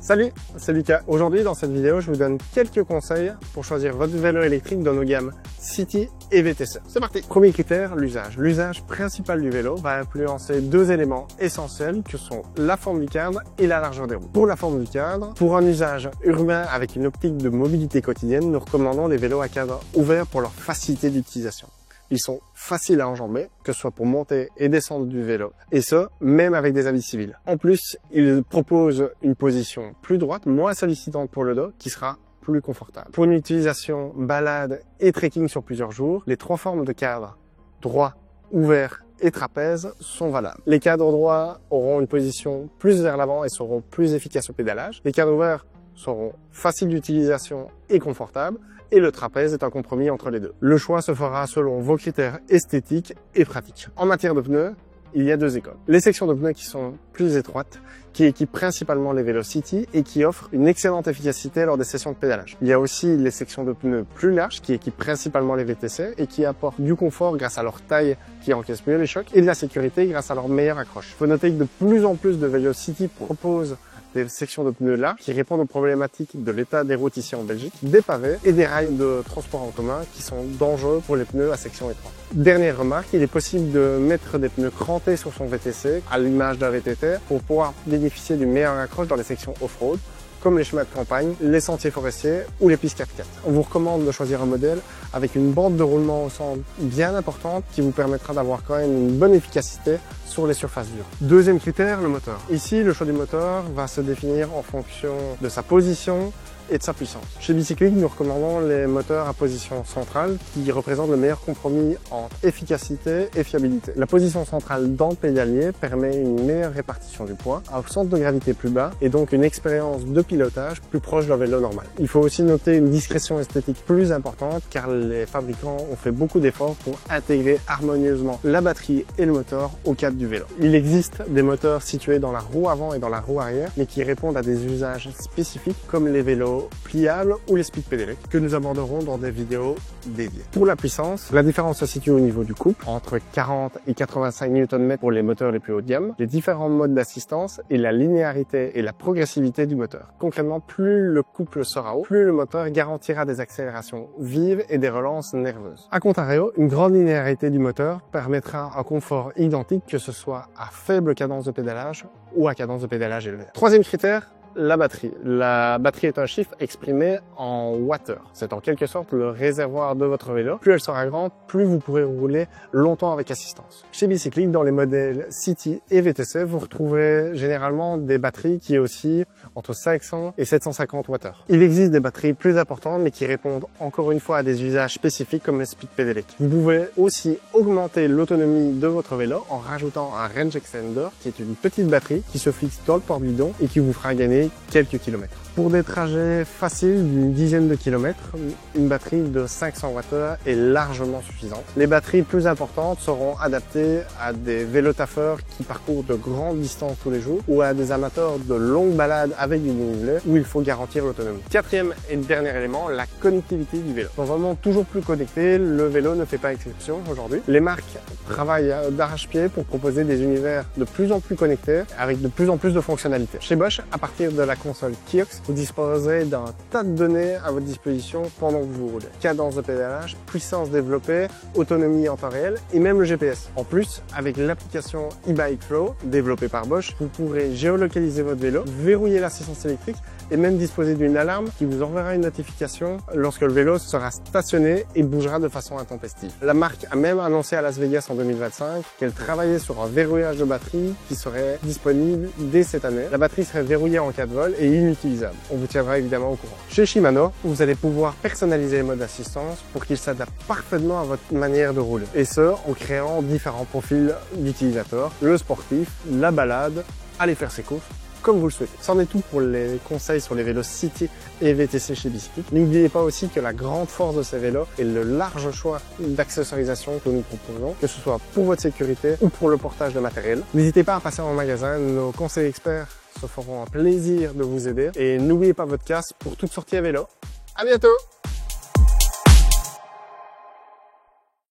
Salut, c'est Lucas. Aujourd'hui, dans cette vidéo, je vous donne quelques conseils pour choisir votre vélo électrique dans nos gammes City et VTC. C'est parti. Premier critère, l'usage. L'usage principal du vélo va influencer deux éléments essentiels que sont la forme du cadre et la largeur des roues. Pour la forme du cadre, pour un usage urbain avec une optique de mobilité quotidienne, nous recommandons les vélos à cadre ouvert pour leur facilité d'utilisation. Ils sont faciles à enjamber, que ce soit pour monter et descendre du vélo, et ce, même avec des habits civils. En plus, ils proposent une position plus droite, moins sollicitante pour le dos, qui sera plus confortable. Pour une utilisation balade et trekking sur plusieurs jours, les trois formes de cadre, droit, ouvert et trapèze, sont valables. Les cadres droits auront une position plus vers l'avant et seront plus efficaces au pédalage. Les cadres ouverts seront faciles d'utilisation et confortables, et le trapèze est un compromis entre les deux. Le choix se fera selon vos critères esthétiques et pratiques. En matière de pneus, il y a deux écoles. Les sections de pneus qui sont plus étroites, qui équipent principalement les vélos City et qui offrent une excellente efficacité lors des sessions de pédalage. Il y a aussi les sections de pneus plus larges qui équipent principalement les VTC et qui apportent du confort grâce à leur taille qui encaisse mieux les chocs et de la sécurité grâce à leur meilleure accroche. Il faut noter que de plus en plus de vélos City proposent des sections de pneus larges qui répondent aux problématiques de l'état des routes ici en Belgique, des pavés et des rails de transport en commun qui sont dangereux pour les pneus à section étroite. Dernière remarque, il est possible de mettre des pneus crantés sur son VTC, à l'image d'un VTT, pour pouvoir bénéficier d'une meilleure accroche dans les sections off-road, comme les chemins de campagne, les sentiers forestiers ou les pistes 4x4. On vous recommande de choisir un modèle avec une bande de roulement au centre bien importante qui vous permettra d'avoir quand même une bonne efficacité sur les surfaces dures. Deuxième critère, le moteur. Ici, le choix du moteur va se définir en fonction de sa position et de sa puissance. Chez Bicyclique, nous recommandons les moteurs à position centrale qui représentent le meilleur compromis entre efficacité et fiabilité. La position centrale dans le pédalier permet une meilleure répartition du poids, un centre de gravité plus bas et donc une expérience de pilotage plus proche d'un vélo normal. Il faut aussi noter une discrétion esthétique plus importante car les fabricants ont fait beaucoup d'efforts pour intégrer harmonieusement la batterie et le moteur au cadre du vélo. Il existe des moteurs situés dans la roue avant et dans la roue arrière mais qui répondent à des usages spécifiques comme les vélos pliables ou les speed pédelecs que nous aborderons dans des vidéos dédiées. Pour la puissance, la différence se situe au niveau du couple, entre 40 et 85 Nm pour les moteurs les plus haut de gamme, les différents modes d'assistance et la linéarité et la progressivité du moteur. Concrètement, plus le couple sera haut, plus le moteur garantira des accélérations vives et des relances nerveuses. A contrario, une grande linéarité du moteur permettra un confort identique que ce soit à faible cadence de pédalage ou à cadence de pédalage élevée. Troisième critère, la batterie. La batterie est un chiffre exprimé en wattheures. C'est en quelque sorte le réservoir de votre vélo. Plus elle sera grande, plus vous pourrez rouler longtemps avec assistance. Chez Bicyclique, dans les modèles City et VTC, vous retrouverez généralement des batteries qui oscillent entre 500 et 750 wattheures. Il existe des batteries plus importantes mais qui répondent encore une fois à des usages spécifiques comme le speed pedelec. Vous pouvez aussi augmenter l'autonomie de votre vélo en rajoutant un range extender qui est une petite batterie qui se fixe dans le port-bidon et qui vous fera gagner quelques kilomètres. Pour des trajets faciles d'une dizaine de kilomètres, une batterie de 500 Wh est largement suffisante. Les batteries plus importantes seront adaptées à des vélotaffeurs qui parcourent de grandes distances tous les jours ou à des amateurs de longues balades avec du dénivelé où il faut garantir l'autonomie. Quatrième et dernier élément, la connectivité du vélo. Dans un monde toujours plus connecté, le vélo ne fait pas exception aujourd'hui. Les marques travaillent d'arrache-pied pour proposer des univers de plus en plus connectés avec de plus en plus de fonctionnalités. Chez Bosch, à partir de la console Kiox, vous disposerez d'un tas de données à votre disposition pendant que vous roulez. Cadence de pédalage, puissance développée, autonomie en temps réel et même le GPS. En plus, avec l'application e-Bike Flow développée par Bosch, vous pourrez géolocaliser votre vélo, verrouiller l'assistance électrique et même disposer d'une alarme qui vous enverra une notification lorsque le vélo sera stationné et bougera de façon intempestive. La marque a même annoncé à Las Vegas en 2025 qu'elle travaillait sur un verrouillage de batterie qui serait disponible dès cette année. La batterie serait verrouillée en cas de vol et inutilisable. On vous tiendra évidemment au courant. Chez Shimano, vous allez pouvoir personnaliser les modes d'assistance pour qu'ils s'adaptent parfaitement à votre manière de rouler. Et ce, en créant différents profils d'utilisateurs, le sportif, la balade, aller faire ses courses, comme vous le souhaitez. C'en est tout pour les conseils sur les vélos City et VTC chez Bicyclique. N'oubliez pas aussi que la grande force de ces vélos est le large choix d'accessorisation que nous proposons, que ce soit pour votre sécurité ou pour le portage de matériel. N'hésitez pas à passer en magasin, nos conseils experts se feront un plaisir de vous aider. Et n'oubliez pas votre casque pour toute sortie à vélo. À bientôt!